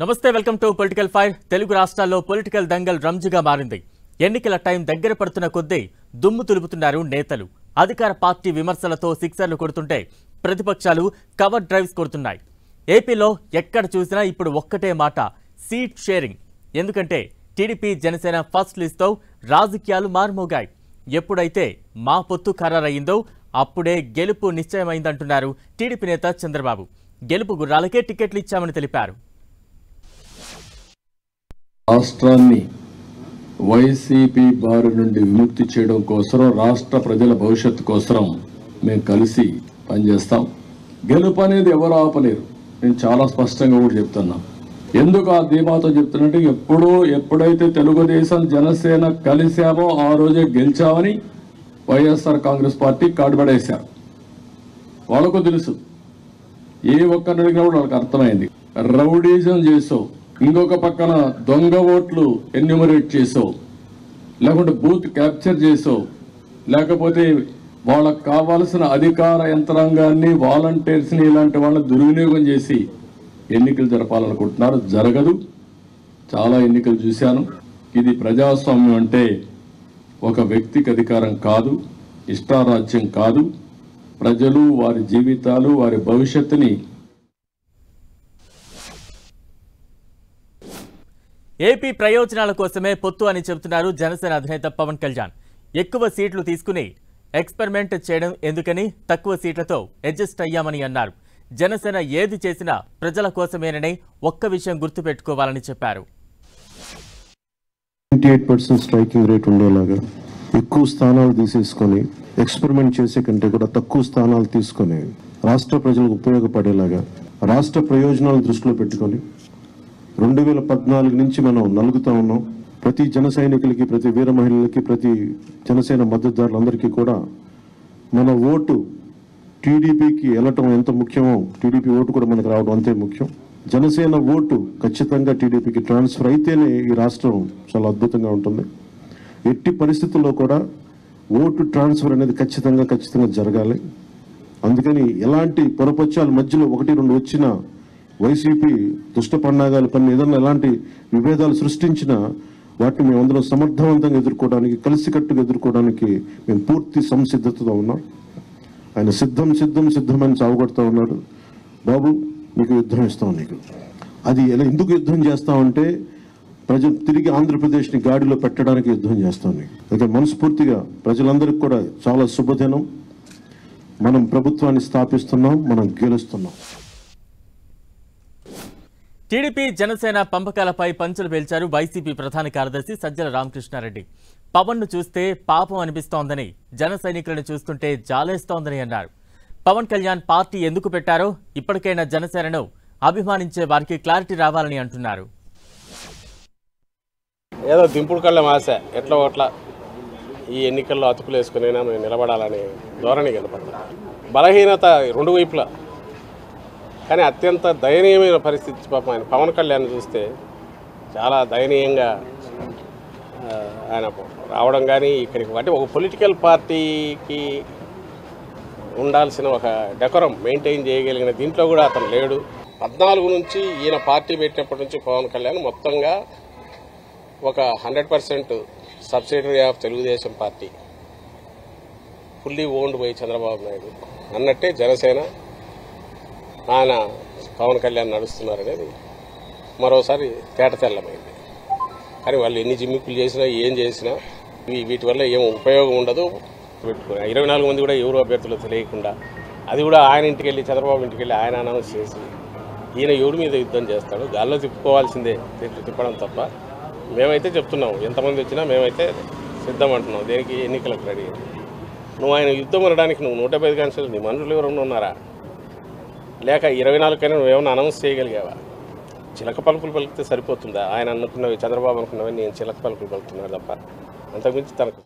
నమస్తే welcome to political fire. Telugu రాష్ట్రాల్లో political Dangal రంజుగా మారింది. ఎన్నికల టైం దగ్గర పడుతున్న కొద్దీ దుమ్ము తులుపుతున్నారు నేతలు. అధికార పార్టీ విమర్శలతో సిక్సర్లు కొడుతుంటే ప్రతిపక్షాలు కవర్ డ్రైవ్స్ కొడుతున్నాయి. ఏపీలో ఎక్కడ చూసినా ఇప్పుడు ఒక్కటే మాట, సీట్ షేరింగ్. ఎందుకంటే టీడీపీ జనసేన ఫస్ట్ లిస్ట్తో రాజకీయాలు మారుమోగాయి. ఎప్పుడైతే మా పొత్తు ఖరారయ్యిందో అప్పుడే గెలుపు నిశ్చయమైందంటున్నారు టీడీపీ నేత చంద్రబాబు. గెలుపు గుర్రాలకే టికెట్లు ఇచ్చామని తెలిపారు. రాష్ట్రాన్ని వైసీపీ బారి నుండి విముక్తి చేయడం కోసం, రాష్ట్ర ప్రజల భవిష్యత్తు కోసం మేము కలిసి పనిచేస్తాం. గెలుపు అనేది ఎవరు ఆపలేరు. నేను చాలా స్పష్టంగా కూడా చెప్తున్నా. ఎందుకు ఆ ధీమాతో చెప్తున్నట్టు, ఎప్పుడైతే తెలుగుదేశం జనసేన కలిసామో ఆ రోజే గెలిచామని వైఎస్ఆర్ కాంగ్రెస్ పార్టీ కాడుబడేశారు. వాళ్ళకు తెలుసు, ఏ ఒక్కరిని అడిగినా కూడా వాళ్ళకి అర్థమైంది. రౌడీజం చేసావు, ఇంకొక పక్కన దొంగ ఓట్లు ఎన్యూమరేట్ చేసావు, లేకుంటే బూత్ క్యాప్చర్ చేసావు, లేకపోతే వాళ్ళకు కావాల్సిన అధికార యంత్రాంగాన్ని, వాలంటీర్స్ని, ఇలాంటి వాళ్ళని దుర్వినియోగం చేసి ఎన్నికలు జరపాలనుకుంటున్నారు. జరగదు. చాలా ఎన్నికలు చూశాను. ఇది ప్రజాస్వామ్యం అంటే ఒక వ్యక్తికి అధికారం కాదు, ఇష్టారాజ్యం కాదు. ప్రజలు వారి జీవితాలు, వారి భవిష్యత్తుని ఏపీ ప్రయోజనాల కోసమే పొత్తు అని చెబుతున్నారు జనసేన అధినేత పవన్ కళ్యాణ్. ఎక్కువ సీట్లు తీసుకుని ఎక్స్పెరిమెంట్ చేయడం ఎందుకని తక్కువ సీట్లతో అడ్జస్ట్ అయ్యామని అన్నారు. జనసేన ఏది చేసినా ప్రజల కోసమేనని ఒక్క విషయం గుర్తుపెట్టుకోవాలని చెప్పారు. 98% స్ట్రైకింగ్ రేట్ ఉండేలాగా ఎక్కువ స్థానాలు తీసేసుకొని ఎక్స్పెరిమెంట్ చేసే కంటే కూడా తక్కువ స్థానాలు తీసుకొని రాష్ట్ర ప్రజలకు ఉపయోగపడేలాగా రాష్ట్ర ప్రయోజనాలను దృష్టిలో పెట్టుకొని 2014 నుంచి మనం నలుగుతా ఉన్నాం. ప్రతి జన సైనికులకి, ప్రతి వీర మహిళలకి, ప్రతి జనసేన మద్దతుదారులందరికీ కూడా మన ఓటు టీడీపీకి వెళ్ళటం ఎంత ముఖ్యమో టీడీపీ ఓటు కూడా మనకు రావడం అంతే ముఖ్యం. జనసేన ఓటు ఖచ్చితంగా టీడీపీకి ట్రాన్స్ఫర్ అయితేనే ఈ రాష్ట్రం చాలా అద్భుతంగా ఉంటుంది. ఎట్టి పరిస్థితుల్లో కూడా ఓటు ట్రాన్స్ఫర్ అనేది ఖచ్చితంగా జరగాలి. అందుకని ఎలాంటి పొరపచ్చాల మధ్యలో 1-2 వచ్చినా వైసీపీ దుష్ట పన్నాగాలు పని ఏదన్నా ఎలాంటి విభేదాలు సృష్టించినా వాటిని మేమందరం సమర్థవంతంగా ఎదుర్కోవడానికి, కలిసికట్టుగా ఎదుర్కోవడానికి మేము పూర్తి సంసిద్ధతతో ఉన్నాం. ఆయన సిద్ధమని చావగొడతా ఉన్నాడు. బాబు నీకు యుద్ధం ఇస్తాం, నీకు అది ఎందుకు యుద్ధం చేస్తామంటే ప్రజలు తిరిగి ఆంధ్రప్రదేశ్ని గాడిలో పెట్టడానికి యుద్ధం చేస్తాం నీకు. అయితే మనస్ఫూర్తిగా ప్రజలందరికీ కూడా చాలా శుభదినం. మనం ప్రభుత్వాన్ని స్థాపిస్తున్నాం, మనం గెలుస్తున్నాం. టీడీపీ జనసేన పంపకాలపై పంచులు పేల్చారు వైసీపీ ప్రధాన కార్యదర్శి సజ్జల రామకృష్ణారెడ్డి. పవన్ను చూస్తే పాపం అనిపిస్తోందని, జన సైనికులను చూస్తుంటే జాలేస్తోందని అన్నారు. పవన్ కళ్యాణ్ పార్టీ ఎందుకు పెట్టారో ఇప్పటికైనా జనసేనను అభిమానించే వారికి క్లారిటీ రావాలని అంటున్నారు. ఏదో దింపుడు కళ్ళ ఆశ ఎట్లా ఒట్లా ఈ ఎన్నికల్లో అతుకులు వేసుకునైనా మేము నిలబడాలనే ధోరణి కనపడుతుంది. బలహీనత రెండు వైపులా, కానీ అత్యంత దయనీయమైన పరిస్థితి. పాపం ఆయన పవన్ కళ్యాణ్ చూస్తే చాలా దయనీయంగా ఆయన రావడం కానీ ఇక్కడికి అంటే ఒక పొలిటికల్ పార్టీకి ఉండాల్సిన ఒక డెకోరం మెయింటైన్ చేయగలిగిన దీంట్లో కూడా అతను లేడు. 14 నుంచి ఈయన పార్టీ పెట్టినప్పటి నుంచి పవన్ కళ్యాణ్ మొత్తంగా ఒక 100% subsidiary of Telugu Desam party, fully owned by Chandrababu Naidu అన్నట్టే జనసేన ఆయన పవన్ కళ్యాణ్ నడుస్తున్నారనేది మరోసారి తేటతెల్లమైంది. కానీ వాళ్ళు ఎన్ని జిమ్మిక్కులు చేసినా ఏం చేసినా వీటి వల్ల ఏం ఉపయోగం ఉండదు. 24 మంది కూడా ఎవరు అభ్యర్థులు తెలియకుండా, అది కూడా ఆయన ఇంటికి వెళ్ళి, చంద్రబాబు ఇంటికి వెళ్ళి ఆయన అనౌన్స్ చేసి ఈయన ఎవరి మీద యుద్ధం చేస్తాడు, గాల్లో తిప్పుకోవాల్సిందే తిప్పడం తప్ప. మేమైతే చెప్తున్నాం, ఎంతమంది వచ్చినా మేమైతే సిద్ధం అంటున్నాం దేనికి, ఎన్నికలకు రెడీ. నువ్వు ఆయన యుద్ధం అనడానికి నువ్వు 150 కాన్స్టిట్యూన్సీ నీ మనుషులు ఎవరన్నా ఉన్నారా, లేక 24 కైనా నువ్వేమన్నా అనౌన్స్ చేయగలిగావా? చిలక పలుకులు పలికితే సరిపోతుందా? ఆయన అనుకున్నవి, చంద్రబాబు అనుకున్నవి నేను చిలక పలుకులు పలుకుతున్నాను తప్ప అంతకుమించి తనకు.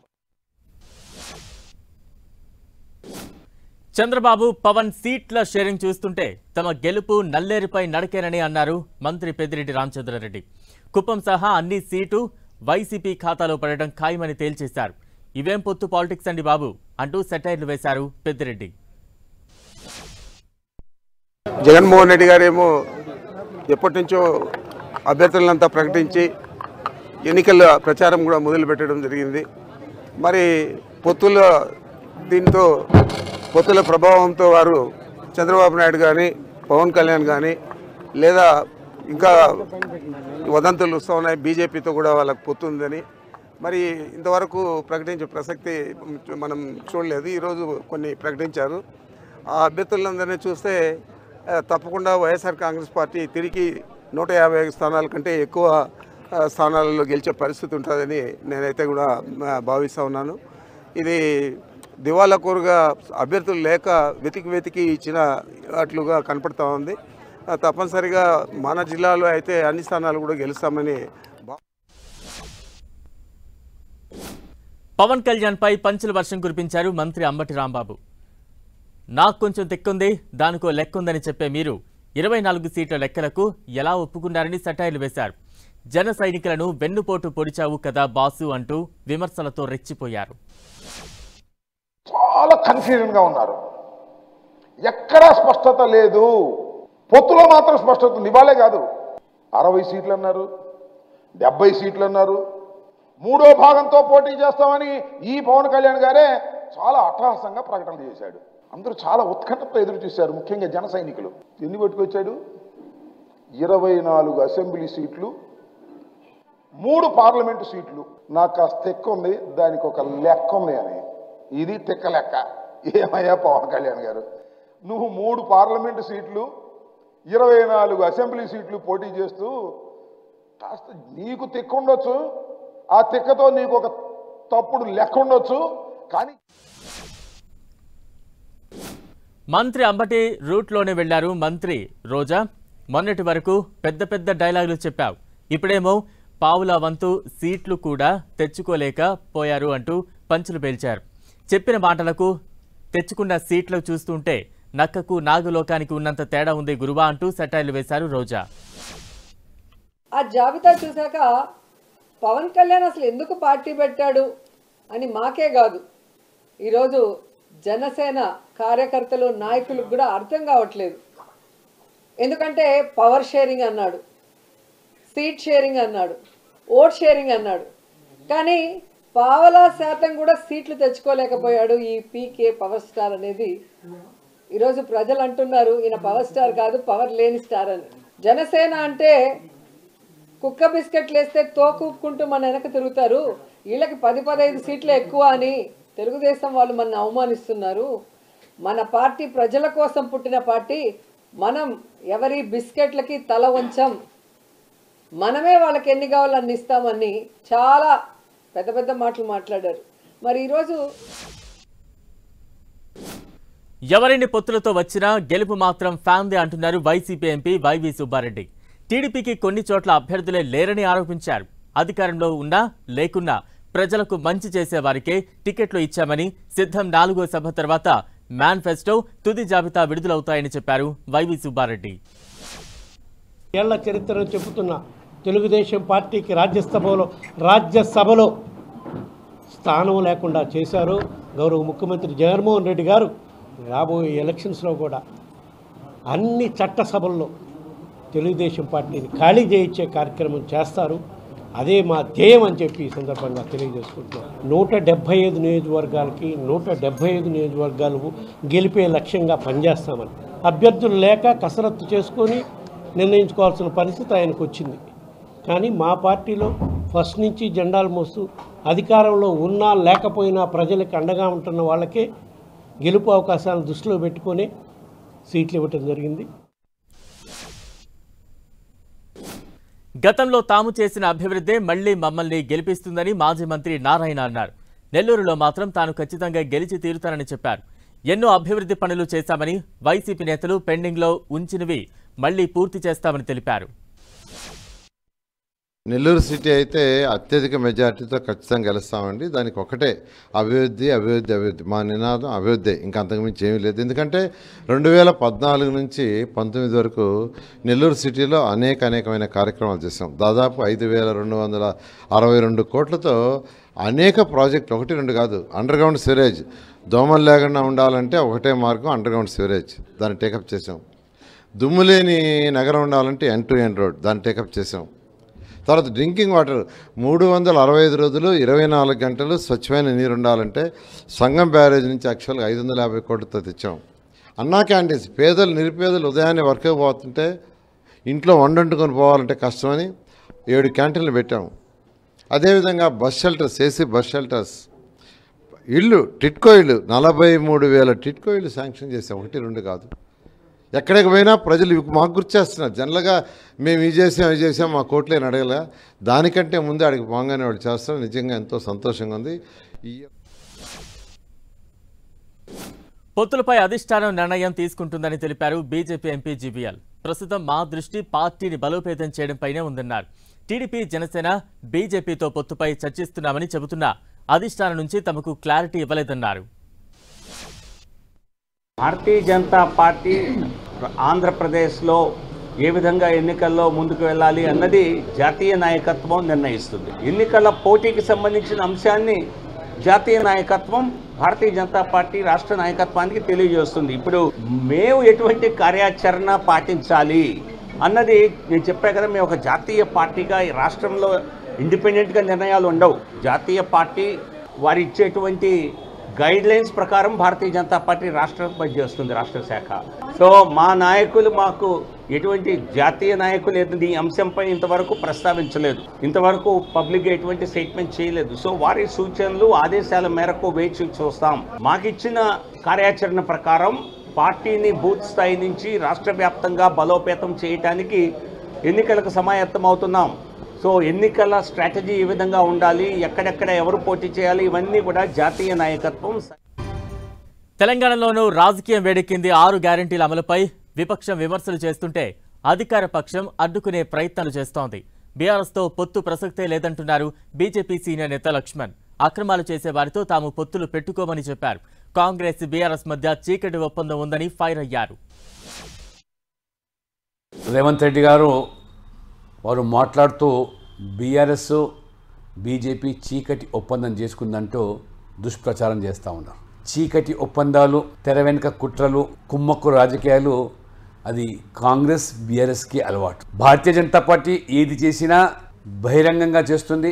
చంద్రబాబు పవన్ సీట్ల షేరింగ్ చూస్తుంటే తమ గెలుపు నల్లేరుపై నడకేనని అన్నారు మంత్రి పెద్దిరెడ్డి రామచంద్రారెడ్డి. కుప్పం సహా అన్ని సీటు వైసీపీ ఖాతాలో పడడం ఖాయమని తేల్చేశారు. ఇవేం పొత్తు పాలిటిక్స్ అండి బాబు అంటూ సెటైర్లు వేశారు పెద్దిరెడ్డి. జగన్మోహన్ రెడ్డి గారేమో ఎప్పటి నుంచో అభ్యర్థులంతా ప్రకటించి ఎన్నికల ప్రచారం కూడా మొదలుపెట్టడం జరిగింది. మరి దీంతో పొత్తుల ప్రభావంతో వారు చంద్రబాబు నాయుడు కానీ పవన్ కళ్యాణ్ కానీ లేదా ఇంకా వదంతులు వస్తూ ఉన్నాయి, బీజేపీతో కూడా వాళ్ళకు పొత్తు ఉందని మరి ఇంతవరకు ప్రకటించే ప్రసక్తి మనం చూడలేదు. ఈరోజు కొన్ని ప్రకటించారు. ఆ అభ్యర్థులందరినీ చూస్తే తప్పకుండా వైఎస్ఆర్ కాంగ్రెస్ పార్టీ తిరిగి 150 స్థానాల కంటే ఎక్కువ స్థానాలలో గెలిచే పరిస్థితి ఉంటుందని నేనైతే కూడా భావిస్తూ ఉన్నాను. ఇది దివాళాకోరుగా అభ్యర్థులు లేక వెతికి ఇచ్చినట్లుగా కనపడుతూ ఉంది. తప్పనిసరిగా మన జిల్లాలో అయితే అన్ని స్థానాలు కూడా గెలుస్తామని. పవన్ కళ్యాణ్ పై పంచుల వర్షం కురిపించారు మంత్రి అంబటి రాంబాబు. నాకు కొంచెం తెక్కుంది, దానికో లెక్కుందని చెప్పే మీరు 24 సీట్ల లెక్కలకు ఎలా ఒప్పుకున్నారని సెటైర్లు వేశారు. జన సైనికులను వెన్నుపోటు పొడిచావు కదా బాసు అంటూ విమర్శలతో రెచ్చిపోయారు. చాలా కన్ఫ్యూజన్గా ఉన్నారు. ఎక్కడా స్పష్టత లేదు. పొత్తులో మాత్రం స్పష్టత ఉంది. ఇవాళే కాదు, 60 సీట్లు అన్నారు, 70 సీట్లు అన్నారు. 3వ భాగంతో పోటీ చేస్తామని ఈ పవన్ కళ్యాణ్ గారే చాలా అట్టహాసంగా ప్రకటనలు చేశాడు. అందరూ చాలా ఉత్కంఠతో ఎదురు చూశారు. ముఖ్యంగా జన సైనికులు. ఎన్ని పట్టుకొచ్చాడు? 24 అసెంబ్లీ సీట్లు, 3 పార్లమెంటు సీట్లు. నాకు కాస్త తెక్క ఉంది, దానికి ఒక లెక్క ఉంది అని. ఇది తెక్క లెక్క. ఏమయ్యా పవన్ కళ్యాణ్ గారు, నువ్వు 3 పార్లమెంటు సీట్లు, 24 అసెంబ్లీ సీట్లు పోటీ చేస్తూ కాస్త నీకు తెక్క ఉండొచ్చు, ఆ తెక్కతో నీకు ఒక తప్పుడు లెక్క ఉండొచ్చు, కానీ మంత్రి అంబటి రూట్లోనే వెళ్లారు మంత్రి రోజా. మొన్నటి వరకు పెద్ద డైలాగులు చెప్పావు, ఇప్పుడేమో పావుల వంతు సీట్లు కూడా తెచ్చుకోలేక పోయారు అంటూ పంచులు పేల్చారు. చెప్పిన మాటలకు తెచ్చుకున్న సీట్లు చూస్తుంటే నక్కకు నాగులోకానికి ఉన్నంత తేడా ఉంది గురువా అంటూ సెటైర్లు వేశారు రోజా. ఆ జాబితా చూశాక పవన్ కళ్యాణ్ అసలు ఎందుకు పార్టీ పెట్టాడు అని మాకే కాదు, ఈరోజు జనసేన కార్యకర్తలు నాయకులకు కూడా అర్థం కావట్లేదు. ఎందుకంటే పవర్ షేరింగ్ అన్నాడు, సీట్ షేరింగ్ అన్నాడు, ఓట్ షేరింగ్ అన్నాడు, కానీ పావలా శాతం కూడా సీట్లు తెచ్చుకోలేకపోయాడు ఈ పీకే పవర్ స్టార్ అనేది. ఈరోజు ప్రజలు అంటున్నారు ఈయన పవర్ స్టార్ కాదు, పవర్ లేని స్టార్ అని. జనసేన అంటే కుక్క బిస్కెట్లు వేస్తే తోకూపుకుంటూ మన వెనక తిరుగుతారు, వీళ్ళకి 10-15 సీట్లు ఎక్కువ అని తెలుగుదేశం వాళ్ళు మన అవమానిస్తున్నారు. మన పార్టీ ప్రజల కోసం పుట్టిన పార్టీ, మనం ఎవరి బిస్కెట్లకి తల వంచం, మనమే వాళ్ళకి ఎన్ని కావాలో అన్ని ఇస్తామని చాలా పెద్ద మాటలు మాట్లాడారు. మరి ఈరోజు ఎవరిని పొత్తులతో వచ్చినా గెలుపు మాత్రం ఫ్యామిలీ అంటున్నారు వైసీపీ ఎంపీ వైవి సుబ్బారెడ్డి. టీడీపీకి కొన్ని చోట్ల అభ్యర్థులే లేరని ఆరోపించారు. అధికారంలో ఉన్నా లేకున్నా ప్రజలకు మంచి చేసేవారికే టికెట్లు ఇచ్చామని, సిద్ధం 4వ సభ తర్వాత మేనిఫెస్టో తుది జాబితా విడుదలవుతాయని చెప్పారు వైవి సుబ్బారెడ్డి. ఏళ్ల చరిత్రను చెబుతున్న తెలుగుదేశం పార్టీకి రాజ్యసభలో స్థానం లేకుండా చేశారు గౌరవ ముఖ్యమంత్రి జగన్మోహన్ రెడ్డి గారు. రాబోయే ఎలక్షన్స్లో కూడా అన్ని చట్టసభల్లో తెలుగుదేశం పార్టీని ఖాళీ చేయించే కార్యక్రమం చేస్తారు. అదే మా ధ్యేయం అని చెప్పి ఈ సందర్భంగా తెలియజేసుకుంటున్నాం. 175 నియోజకవర్గాలకి 175 నియోజకవర్గాలు గెలిపే లక్ష్యంగా పనిచేస్తామని అభ్యర్థులు లేక కసరత్తు చేసుకొని నిర్ణయించుకోవాల్సిన పరిస్థితి ఆయనకు వచ్చింది. కానీ మా పార్టీలో ఫస్ట్ నుంచి జెండాలు మోస్తూ అధికారంలో ఉన్నా లేకపోయినా ప్రజలకు అండగా ఉంటున్న వాళ్ళకే గెలుపు అవకాశాలను దృష్టిలో పెట్టుకొని సీట్లు ఇవ్వటం జరిగింది. గతంలో తాము చేసిన అభివృద్ధి మళ్లీ మమ్మల్ని గెలిపిస్తుందని మాజీ మంత్రి నారాయణ అన్నారు. నెల్లూరులో మాత్రం తాను ఖచ్చితంగా గెలిచి తీరుతానని చెప్పారు. ఎన్నో అభివృద్ధి పనులు చేశామని, వైసీపీ నేతలు పెండింగ్లో ఉంచినవి మళ్లీ పూర్తి చేస్తామని తెలిపారు. నెల్లూరు సిటీ అయితే అత్యధిక మెజార్టీతో ఖచ్చితంగా గెలుస్తామండి. దానికి ఒకటే అభివృద్ధి అభివృద్ధి అభివృద్ధి. మా నినాదం అభివృద్ధి, ఇంకా అంతకుమించి ఏమీ లేదు. ఎందుకంటే 2014 నుంచి 19 వరకు నెల్లూరు సిటీలో అనేకమైన కార్యక్రమాలు చేసాం. దాదాపు 5,262 కోట్లతో అనేక ప్రాజెక్టులు, 1-2 కాదు. అండర్గ్రౌండ్ సివరేజ్, దోమలు లేకుండా ఉండాలంటే ఒకటే మార్గం అండర్గ్రౌండ్ సివరేజ్, దాన్ని టేకప్ చేసాం. దుమ్ము లేని నగరం ఉండాలంటే end-to-end రోడ్, దాన్ని టేకప్ చేసాం. తర్వాత డ్రింకింగ్ వాటర్ 365 రోజులు 24 గంటలు స్వచ్ఛమైన నీరు ఉండాలంటే సంగం బ్యారేజ్ నుంచి యాక్చువల్గా 550 కోట్లతో తెచ్చాం. అన్నా క్యాంటీన్స్, పేదలు నిరుపేదలు ఉదయాన్నే వర్క్ పోతుంటే ఇంట్లో వండుకొని పోవాలంటే కష్టమని 7 క్యాంటీన్లు పెట్టాము. అదేవిధంగా bus shelters, AC bus shelters, ఇళ్ళు, టిట్కో ఇళ్ళు 43,000 టిట్కో ఇళ్ళు శాంక్షన్ చేసాం, 1-2 కాదు. ఎక్కడికి పోయినా ప్రజలు మాకు గుర్తు చేస్తున్నారు. జనరల్గా మేము ఇది చేసాం మా కోట్లేని అడగలే, దానికంటే ముందే అడిగి పోగానే వాళ్ళు చేస్తారు. నిజంగా ఎంతో సంతోషంగా ఉంది. పొత్తులపై అధిష్టానం నిర్ణయం తీసుకుంటుందని తెలిపారు బీజేపీ ఎంపీ జీవీఎల్. ప్రస్తుతం మా దృష్టి పార్టీని బలోపేతం చేయడంపైనే ఉందన్నారు. టీడీపీ, జనసేన, బీజేపీతో పొత్తుపై చర్చిస్తున్నామని చెబుతున్నా అధిష్టానం నుంచి తమకు క్లారిటీ ఇవ్వలేదన్నారు. భారతీయ జనతా పార్టీ ఆంధ్రప్రదేశ్లో ఏ విధంగా ఎన్నికల్లో ముందుకు వెళ్ళాలి అన్నది జాతీయ నాయకత్వం నిర్ణయిస్తుంది. ఎన్నికల పోటీకి సంబంధించిన అంశాన్ని జాతీయ నాయకత్వం భారతీయ జనతా పార్టీ రాష్ట్ర నాయకత్వానికి తెలియజేస్తుంది. ఇప్పుడు మేము ఎటువంటి కార్యాచరణ పాటించాలి అన్నది నేను చెప్పా కదా, మేము ఒక జాతీయ పార్టీగా ఈ రాష్ట్రంలో ఇండిపెండెంట్గా నిర్ణయాలు ఉండవు. జాతీయ పార్టీ వారు ఇచ్చేటువంటి గైడ్ లైన్స్ ప్రకారం భారతీయ జనతా పార్టీ రాష్ట్రం పనిచేస్తుంది, రాష్ట్ర శాఖ. సో మా నాయకులు మాకు ఎటువంటి జాతీయ నాయకులు ఈ అంశంపై ఇంతవరకు ప్రస్తావించలేదు, ఇంతవరకు పబ్లిక్గా ఎటువంటి స్టేట్మెంట్ చేయలేదు. సో వారి సూచనలు, ఆదేశాల మేరకు వేచి చూస్తాం. మాకిచ్చిన కార్యాచరణ ప్రకారం పార్టీని బూత్ స్థాయి నుంచి రాష్ట్ర వ్యాప్తంగా బలోపేతం చేయడానికి ఎన్నికలకు సమాయత్తమవుతున్నాం. సో ఎన్నికల స్ట్రాటజీ ఏ విధంగా ఉండాలి, ఎక్కడెక్కడ ఎవరు పోటీ చేయాలి, ఇవన్నీ కూడా జాతీయ నాయకత్వం. తెలంగాణలోనూ రాజకీయం వేడెక్కింది. 6 గ్యారెంటీల అమలుపై విపక్షం విమర్శలు చేస్తుంటే అధికార పక్షం అడ్డుకునే ప్రయత్నాలు చేస్తోంది. బీఆర్ఎస్తో పొత్తు ప్రసక్తే లేదంటున్నారు బీజేపీ సీనియర్ నేత లక్ష్మణ్. అక్రమాలు చేసే వారితో తాము పొత్తులు పెట్టుకోమని చెప్పారు. కాంగ్రెస్, బీఆర్ఎస్ మధ్య చీకటి ఒప్పందం ఉందని ఫైర్ అయ్యారు. రేవంత్ రెడ్డి గారు వారు మాట్లాడుతూ బీఆర్ఎస్, బీజేపీ చీకటి ఒప్పందం చేసుకుందంటూ దుష్ప్రచారం చేస్తూ ఉన్నారు. చీకటి ఒప్పందాలు, తెర వెనుక కుట్రలు, కుమ్మక్కు రాజకీయాలు అది కాంగ్రెస్, బీఆర్ఎస్కి అలవాటు. భారతీయ జనతా పార్టీ ఏది చేసినా బహిరంగంగా చేస్తుంది.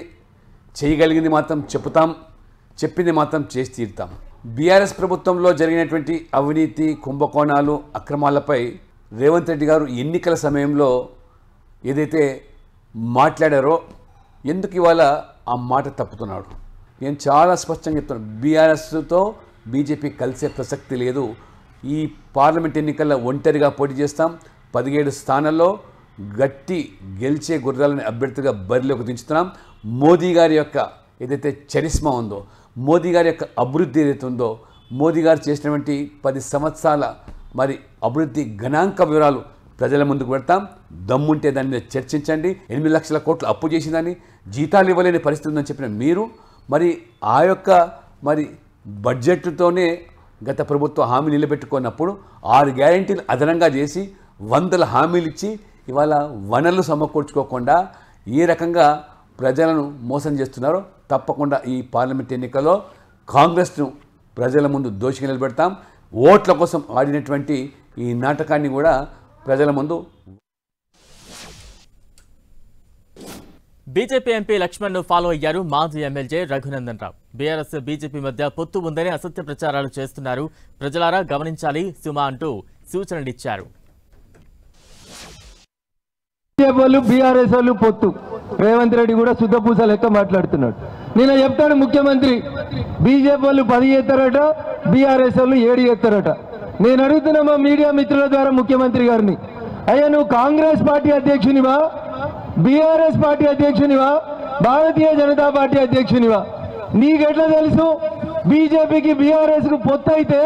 చేయగలిగింది మాత్రం చెప్తాం, చెప్పింది మాత్రం చేసి తీరుతాం. బీఆర్ఎస్ ప్రభుత్వంలో జరిగినటువంటి అవినీతి, కుంభకోణాలు, అక్రమాలపై రేవంత్ రెడ్డి గారు ఎన్నికల సమయంలో ఏదైతే మాట్లాడారో ఎందుకు ఇవాళ ఆ మాట తప్పుతున్నాడు? నేను చాలా స్పష్టంగా చెప్తున్నాను, బీఆర్ఎస్తో బీజేపీ కలిసే ప్రసక్తి లేదు. ఈ పార్లమెంట్ ఎన్నికల్లో ఒంటరిగా పోటీ చేస్తాం. 17 స్థానాల్లో గట్టి గెలిచే గుర్రాలని అభ్యర్థిగా బరిలోకి దించుతున్నాం. మోదీ గారి యొక్క ఏదైతే చరిస్మా ఉందో, మోదీ గారి యొక్క అభివృద్ధి ఏదైతే ఉందో, మోదీ గారు చేసినటువంటి 10 సంవత్సరాల మరి అభివృద్ధి గణాంక వివరాలు ప్రజల ముందుకు పెడతాం. దమ్ముంటే దాని మీద చర్చించండి. 8 లక్షల కోట్లు అప్పు చేసిందని, జీతాలు ఇవ్వలేని పరిస్థితి ఉందని చెప్పిన మీరు మరి ఆ యొక్క మరి బడ్జెట్తోనే గత ప్రభుత్వ హామీ నిలబెట్టుకున్నప్పుడు 6 గ్యారెంటీలు అదనంగా చేసి 100 హామీలు ఇచ్చి ఇవాళ వనరులు సమకూర్చుకోకుండా ఏ రకంగా ప్రజలను మోసం చేస్తున్నారో తప్పకుండా ఈ పార్లమెంట్ ఎన్నికల్లో కాంగ్రెస్ను ప్రజల ముందు దోషిగా నిలబెడతాం. ఓట్ల కోసం ఆడినటువంటి ఈ నాటకాన్ని కూడా ప్రజల ముందు. బీజేపీ ఎంపీ లక్ష్మణ్ ను ఫాలో అయ్యారు మాజీ MLA Raghunandan Rao. BRS, BJP మధ్య పొత్తు ఉందని అసత్య ప్రచారాలు చేస్తున్నారు, ప్రజలారా గమనించాలి సుమా అంటూ సూచనలిచ్చారు. బీఆర్ఎస్ వాళ్ళు పొత్తు, రేవంత్ రెడ్డి కూడా శుద్ధపూస లెక్క మాట్లాడుతున్నాడు. నేను చెప్తాను, ముఖ్యమంత్రి బీజేపీ వాళ్ళు 10 చేస్తారట, బీఆర్ఎస్ వాళ్ళు 7 చేస్తారట. నేను అడుగుతున్నా మా మీడియా మిత్రుల ద్వారా ముఖ్యమంత్రి గారిని, అయ్యా నువ్వు Congress party అధ్యక్షునివా, BRS party అధ్యక్షునివా, Bharatiya Janata party అధ్యక్షునివా? నీకెట్లా తెలుసు? బీజేపీకి బీఆర్ఎస్ కు పొత్తు అయితే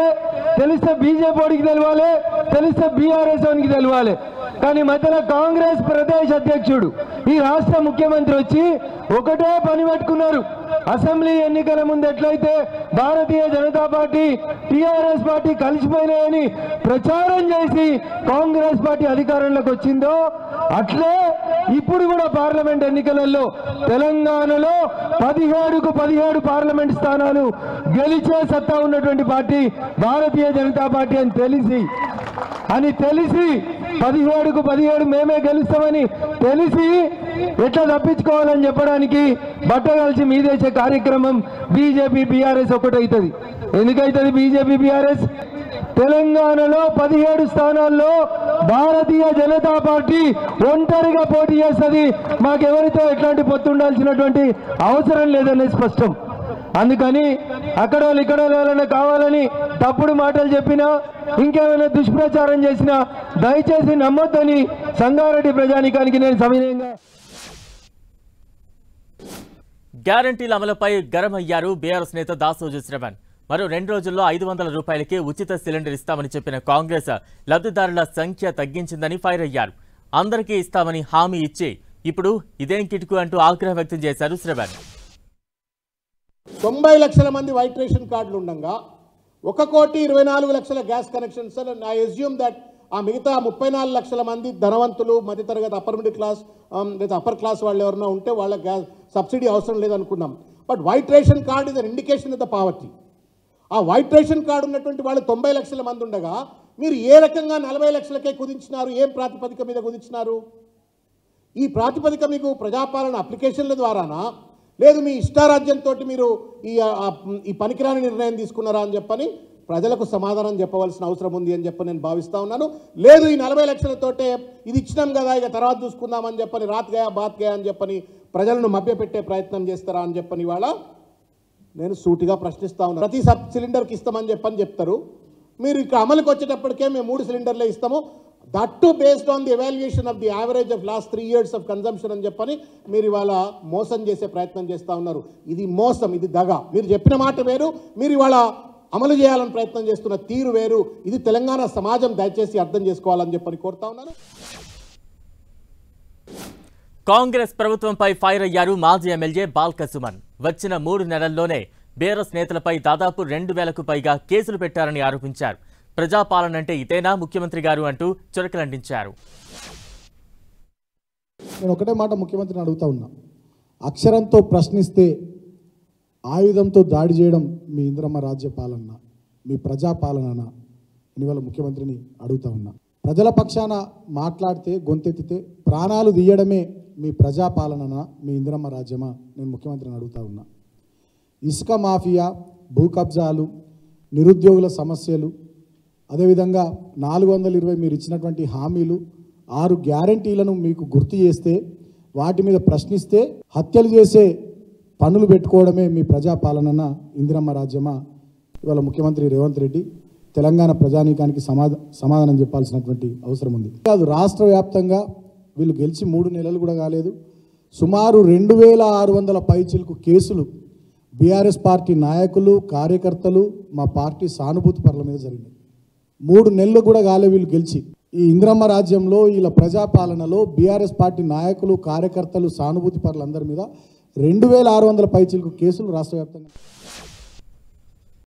తెలిస్తే బీజేపీ వాడికి తెలవాలి, తెలిస్తే బీఆర్ఎస్ వానికి తెలవాలి. కానీ మధ్యలో కాంగ్రెస్ ప్రదేశ్ అధ్యక్షుడు, ఈ రాష్ట్ర ముఖ్యమంత్రి వచ్చి ఒకటే పని పెట్టుకున్నారు. అసెంబ్లీ ఎన్నికల ముందు ఎట్లయితే Bharatiya Janata party, TRS party కలిసిపోయినాయని ప్రచారం చేసి కాంగ్రెస్ పార్టీ అధికారంలోకి వచ్చిందో అట్లే ఇప్పుడు కూడా పార్లమెంట్ ఎన్నికలలో తెలంగాణలో 17కు 17 పార్లమెంట్ స్థానాలు గెలిచే సత్తా ఉన్నటువంటి పార్టీ భారతీయ జనతా పార్టీ అని తెలిసి 17కు 17 మేమే గెలుస్తామని తెలిసి ఎట్లా తప్పించుకోవాలని చెప్పడానికి బట్ట కలిసి మీదేసే కార్యక్రమం బీజేపీ బీఆర్ఎస్ ఒకటవుతుంది. ఎందుకైతుంది బీజేపీ బీఆర్ఎస్? తెలంగాణలో 17 స్థానాల్లో భారతీయ జనతా పార్టీ ఒంటరిగా పోటీ చేస్తుంది. మాకెవరితో ఎట్లాంటి పొత్తు ఉండాల్సినటువంటి అవసరం లేదనే స్పష్టం. అందుకని అక్కడ ఇక్కడ ఎవరైనా కావాలని తప్పుడు మాటలు చెప్పినా ఇంకేమైనా దుష్ప్రచారం చేసినా దయచేసి నమ్మొద్దని సంగారెడ్డి ప్రజానికానికి నేను సవినయంగా. గ్యారంటీల అమలుపై గరం అయ్యారు బీఆర్ఎస్ నేత దాసోజు శ్రవణ్. మరో 2 రోజుల్లో 500 రూపాయలకే ఉచిత సిలిండర్ ఇస్తామని చెప్పిన కాంగ్రెస్ లబ్ధిదారుల సంఖ్య తగ్గించిందని ఫైర్ అయ్యారు. అందరికీ ఇస్తామని హామీ ఇచ్చి ఇప్పుడు ఇదేం కిటుకు అంటూ ఆగ్రహం వ్యక్తం చేశారు శ్రవణ్. 90 లక్షల మంది వైట్ రేషన్ కార్డులు ఉండగా 1,24,00,000 gas connections. I assume that ఆ మిగతా 34 లక్షల మంది ధనవంతులు, మధ్యతరగతి, అప్పర్ మిడిల్ క్లాస్ లేదా అప్పర్ క్లాస్ వాళ్ళు ఎవరైనా ఉంటే వాళ్ళ గ్యాస్ సబ్సిడీ అవసరం లేదనుకున్నాం. But white ration card is an indication of the poverty. ఆ వైట్ రేషన్ కార్డు ఉన్నటువంటి వాళ్ళు 90 లక్షల మంది ఉండగా మీరు ఏ రకంగా 40 లక్షలకే కుదించినారు? ఏం ప్రాతిపదిక మీద కుదించినారు? ఈ ప్రాతిపదిక మీకు ప్రజాపాలన అప్లికేషన్ల ద్వారానా, లేదు మీ ఇష్టారాజ్యంతో మీరు ఈ పనికిరాని నిర్ణయం తీసుకున్నారా అని చెప్పని ప్రజలకు సమాధానం చెప్పవలసిన అవసరం ఉంది అని చెప్పి నేను భావిస్తూ ఉన్నాను. లేదు ఈ 40 లక్షలతోటే ఇది ఇచ్చినాం కదా ఇక తర్వాత చూసుకుందామని చెప్పని రాత్ గయా బాత్ గయా అని చెప్పని ప్రజలను మభ్యపెట్టే ప్రయత్నం చేస్తారా అని చెప్పని ఇవాళ నేను సూటిగా ప్రశ్నిస్తా ఉన్నాను. ప్రతి సిలిండర్కి ఇస్తామని చెప్పని చెప్తారు, మీరు ఇక్కడ అమలుకి వచ్చేటప్పటికే మేము 3 సిలిండర్లే ఇస్తాము, that to based on the evaluation of the average of last 3 years of consumption అని చెప్పని మీరు ఇవాళ మోసం చేసే ప్రయత్నం చేస్తూ ఉన్నారు. ఇది మోసం, ఇది దగ. మీరు చెప్పిన మాట వేరు, మీరు ఇవాళ అమలు చేయాలని ప్రయత్నం చేస్తున్న తీరు వేరు. ఇది తెలంగాణ సమాజం దయచేసి అర్థం చేసుకోవాలని చెప్పని కోరుతా ఉన్నాను. కాంగ్రెస్ ప్రభుత్వంపై ఫైర్ అయ్యారు మాజీ ఎమ్మెల్యే బాల్క సుమన్. వచ్చిన 3 నెలల్లోనే బీఆర్ఎస్ నేతలపై దాదాపు 2,000కు పైగా కేసులు పెట్టారని ఆరోపించారు. ప్రజాపాలన అంటే ఇదేనా ముఖ్యమంత్రి గారు అంటూ చురకలంటించారు. నేను ఒకటే మాట ముఖ్యమంత్రిని అడుగుతా ఉన్నా, అక్షరంతో ప్రశ్నిస్తే ఆయుధంతో దాడి చేయడం మీ ఇంద్రమ్మ రాజ్య పాలన, మీ ప్రజాపాలన? ఇవాళ ముఖ్యమంత్రిని అడుగుతా ఉన్నా. ప్రజల పక్షాన మాట్లాడితే గొంతెత్తితే ప్రాణాలు తీయడమే మీ ప్రజాపాలన, మీ ఇంద్రమ్మ రాజ్యమా? నేను ముఖ్యమంత్రిని అడుగుతా ఉన్నా. ఇసుక మాఫియా, భూ కబ్జాలు, నిరుద్యోగుల సమస్యలు, అదేవిధంగా 420 మీరు ఇచ్చినటువంటి హామీలు, 6 గ్యారంటీలను మీకు గుర్తు చేస్తే వాటి మీద ప్రశ్నిస్తే హత్యలు చేసే పనులు పెట్టుకోవడమే మీ ప్రజాపాలన, ఇందిరమ్మ రాజ్యమా? ఇవాళ ముఖ్యమంత్రి రేవంత్ రెడ్డి తెలంగాణ ప్రజానీకానికి సమాధానం చెప్పాల్సినటువంటి అవసరం ఉంది. కాదు, రాష్ట్ర వ్యాప్తంగా వీళ్ళు గెలిచి 3 నెలలు కూడా కాలేదు, సుమారు 2,600 పైచిలకు కేసులు బీఆర్ఎస్ పార్టీ నాయకులు, కార్యకర్తలు, మా పార్టీ సానుభూతి పరుల మీద జరిగినాయి. 3 నెలలు కూడా కాలే వీళ్ళు గెలిచి. ఈ ఇంద్రమ్మ రాజ్యంలో వీళ్ళ ప్రజాపాలనలో బీఆర్ఎస్ పార్టీ నాయకులు, కార్యకర్తలు, సానుభూతి పరులందరి మీద 2,600 పైచిలకు కేసులు రాష్ట్ర వ్యాప్తంగా.